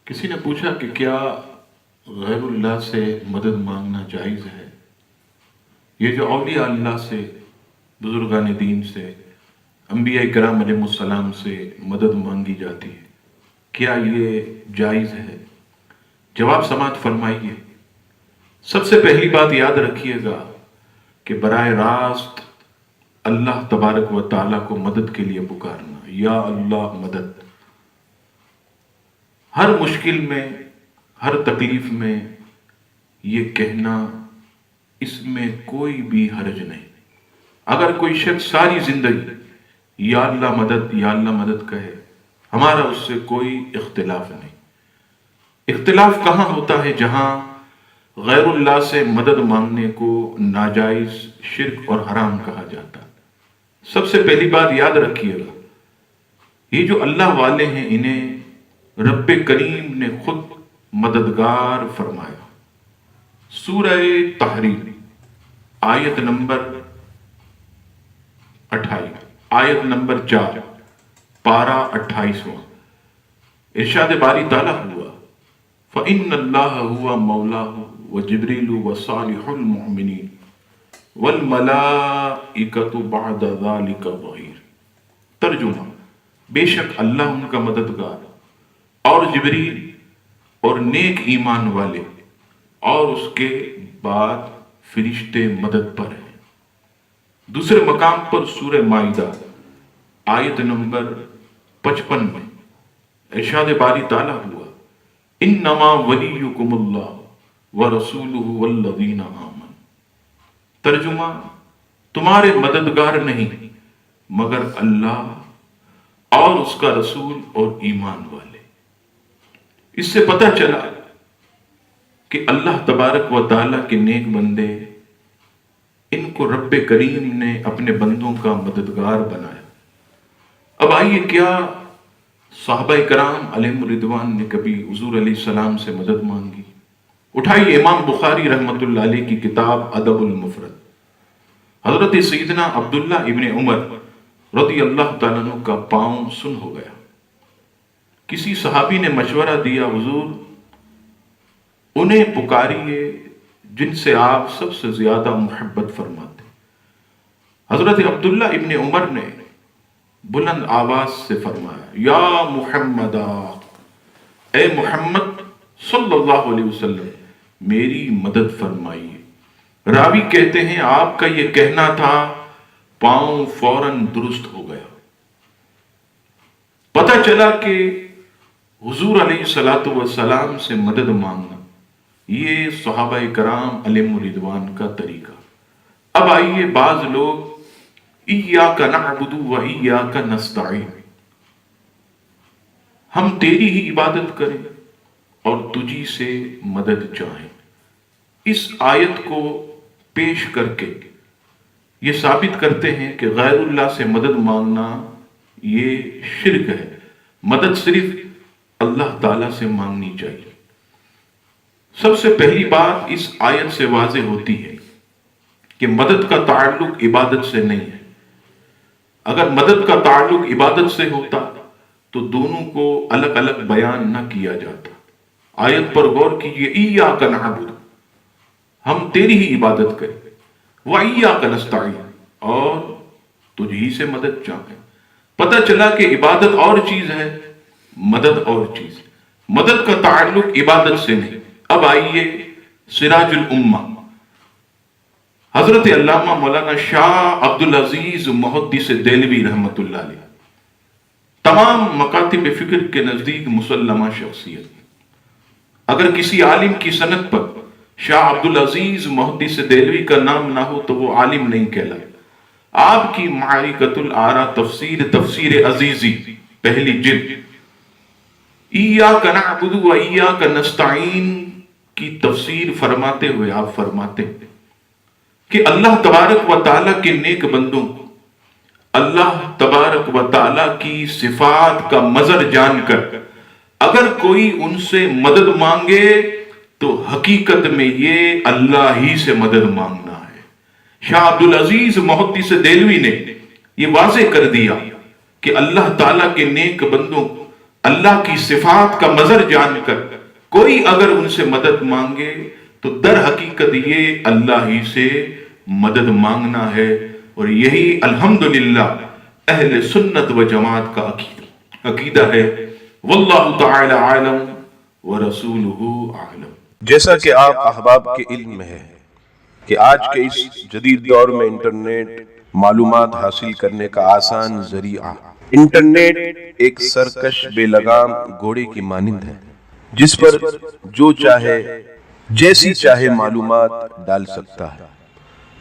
کسی نے پوچھا کہ کیا غیر اللہ سے مدد مانگنا جائز ہے؟ یہ جو اولیاء اللہ سے، بزرگان دین سے، انبیاء کرام علیہ السلام سے مدد مانگی جاتی ہے، کیا یہ جائز ہے؟ جواب سماعت فرمائیے۔ سب سے پہلی بات یاد رکھیے گا کہ براہ راست اللہ تبارک و تعالیٰ کو مدد کے لیے پکارنا، یا اللہ مدد، ہر مشکل میں، ہر تکلیف میں یہ کہنا، اس میں کوئی بھی حرج نہیں۔ اگر کوئی شخص ساری زندگی یا اللہ مدد یا اللہ مدد کہے، ہمارا اس سے کوئی اختلاف نہیں۔ اختلاف کہاں ہوتا ہے؟ جہاں غیر اللہ سے مدد مانگنے کو ناجائز، شرک اور حرام کہا جاتا ہے۔ سب سے پہلی بات یاد رکھیے گا، یہ جو اللہ والے ہیں انہیں رب کریم نے خود مددگار فرمایا۔ سورہ تحریم آیت نمبر 28، آیت نمبر 4، پارہ 28واں، ارشاد باری تعالیٰ ہوا فَإِنَّ اللَّهَ هُوَ مَوْلَاهُ وَجِبْرِيلُ وَصَالِحُ الْمُؤْمِنِينَ وَالْمَلَائِكَةُ بَعْدَ ذَلِكَ ظَهِيرٌ۔ ترجمہ: بے شک اللہ ان کا مددگار اور جبریل اور نیک ایمان والے اور اس کے بعد فرشتے مدد پر ہیں۔ دوسرے مقام پر سورہ مائدہ آیت نمبر 55 میں ارشاد باری تعالیٰ ہوا انما ولیکم اللہ ورسولہ والذین آمنوا۔ ترجمہ: تمہارے مددگار نہیں مگر اللہ اور اس کا رسول اور ایمان والے۔ اس سے پتہ چلا کہ اللہ تبارک و تعالیٰ کے نیک بندے، ان کو رب کریم نے اپنے بندوں کا مددگار بنایا۔ اب آئیے، کیا صحابہ کرام علیہم الرضوان نے کبھی حضور علیہ السلام سے مدد مانگی؟ اٹھائیے امام بخاری رحمۃ اللہ علیہ کی کتاب ادب المفرد، حضرت سیدنا عبداللہ ابن عمر رضی اللہ تعالیٰ عنہ کا پاؤں سن ہو گیا۔ کسی صحابی نے مشورہ دیا، حضور انہیں پکاریے جن سے آپ سب سے زیادہ محبت فرماتے۔ حضرت عبداللہ ابن عمر نے بلند آواز سے فرمایا یا محمد، اے محمد صلی اللہ علیہ وسلم میری مدد فرمائیے۔ راوی کہتے ہیں آپ کا یہ کہنا تھا، پاؤں فوراً درست ہو گیا۔ پتہ چلا کہ حضور علیہ السلام سے مدد مانگنا یہ صحابہ کرام علیہم الرضوان کا طریقہ۔ اب آئیے، بعض لوگ ایاک نعبد و ایاک نستعین، ہم تیری ہی عبادت کریں اور تجھی سے مدد چاہیں، اس آیت کو پیش کر کے یہ ثابت کرتے ہیں کہ غیر اللہ سے مدد مانگنا یہ شرک ہے۔ مدد صرف اللہ تعالیٰ سے مانگنی چاہیے۔ سب سے پہلی بات اس آیت سے واضح ہوتی ہے کہ مدد کا تعلق عبادت سے نہیں ہے۔ اگر مدد کا تعلق عبادت سے ہوتا تو دونوں کو الگ الگ بیان نہ کیا جاتا۔ آیت پر غور کیجیے، ایاک نعبد، ہم تیری ہی عبادت کریں، وایاک نستعین، اور تجھ ہی سے مدد چاہیں۔ پتہ چلا کہ عبادت اور چیز ہے، مدد اور چیز۔ مدد کا تعلق عبادت سے نہیں۔ اب آئیے سراج الامہ، حضرت علامہ مولانا شاہ عبدالعزیز محدث دہلوی رحمۃ اللہ علیہ، تمام مکاتب فکر کے نزدیک مسلمہ شخصیت۔ اگر کسی عالم کی سند پر شاہ عبدالعزیز محدث دہلوی کا نام نہ ہو تو وہ عالم نہیں کہلائے۔ آپ کی معرکۃ الآراء تفسیر عزیزی پہلی جلد ایاک نعبد و ایاک نستعین کی تفسیر فرماتے ہوئے آپ فرماتے ہیں کہ اللہ تبارک و تعالیٰ کے نیک بندوں کو اللہ تبارک و تعالیٰ کی صفات کا مظہر جان کر اگر کوئی ان سے مدد مانگے تو حقیقت میں یہ اللہ ہی سے مدد مانگنا ہے۔ شاہ عبدالعزیز محدث دہلوی نے یہ واضح کر دیا کہ اللہ تعالیٰ کے نیک بندوں کو اللہ کی صفات کا مظہر جان کر کوئی اگر ان سے مدد مانگے تو در حقیقت یہ اللہ ہی سے مدد مانگنا ہے، اور یہی الحمدللہ اہل سنت و جماعت کا عقیدہ ہے۔ واللہ تعالی عالم ورسولہ اعلم۔ جیسا کہ آپ احباب کے علم میں ہے کہ آج کے اس جدید دور میں انٹرنیٹ معلومات حاصل کرنے کا آسان ذریعہ، انٹرنیٹ ایک سرکش بے لگام گھوڑے کی مانند ہے جس پر جو چاہے جیسی چاہے معلومات ڈال سکتا ہے،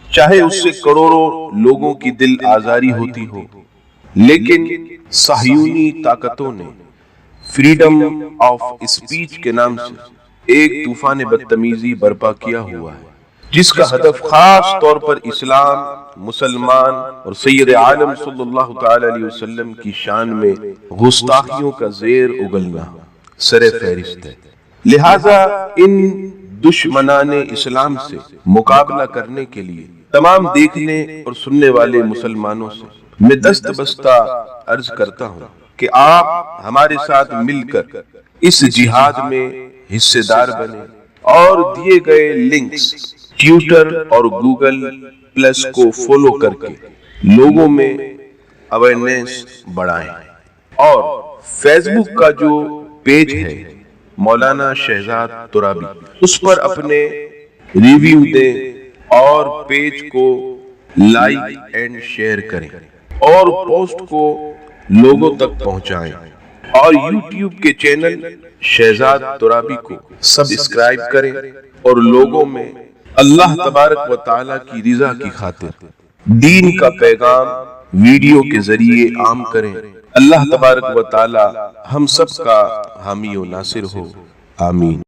چاہے اس سے کروڑوں لوگوں کی دل آزاری ہوتی ہو۔ لیکن صہیونی طاقتوں نے فریڈم آف اسپیچ کے نام سے ایک طوفان بدتمیزی برپا کیا ہوا ہے، جس کا ہدف خاص طور پر اسلام، مسلمان اور سید عالم صلی اللہ تعالی علیہ وسلم کی شان میں گستاخیوں کا زیر اگلنا سر فہرست ہے۔ لہذا ان دشمنان اسلام سے مقابلہ کرنے کے لیے تمام دیکھنے اور سننے والے مسلمانوں سے میں دست بستہ عرض کرتا ہوں کہ آپ ہمارے ساتھ مل کر اس جہاد میں حصے دار بنے اور دیے گئے لنکس ٹویٹر اور گوگل پلس کو فالو کر کے لوگوں میں اویئرنیس بڑھائیں، اور فیس بک کا جو پیج ہے مولانا شہزاد ترابی، اس پر اپنے ریویو دیں اور پیج کو لائک اینڈ شیئر کریں اور پوسٹ کو لوگوں تک پہنچائیں، اور یوٹیوب کے چینل شہزاد ترابی کو سبسکرائب کریں اور لوگوں میں اللہ تبارک و تعالیٰ کی رضا کی خاطر دین کا پیغام ویڈیو کے ذریعے عام کریں۔ اللہ تبارک و تعالیٰ ہم سب کا حامی و ناصر ہو، آمین۔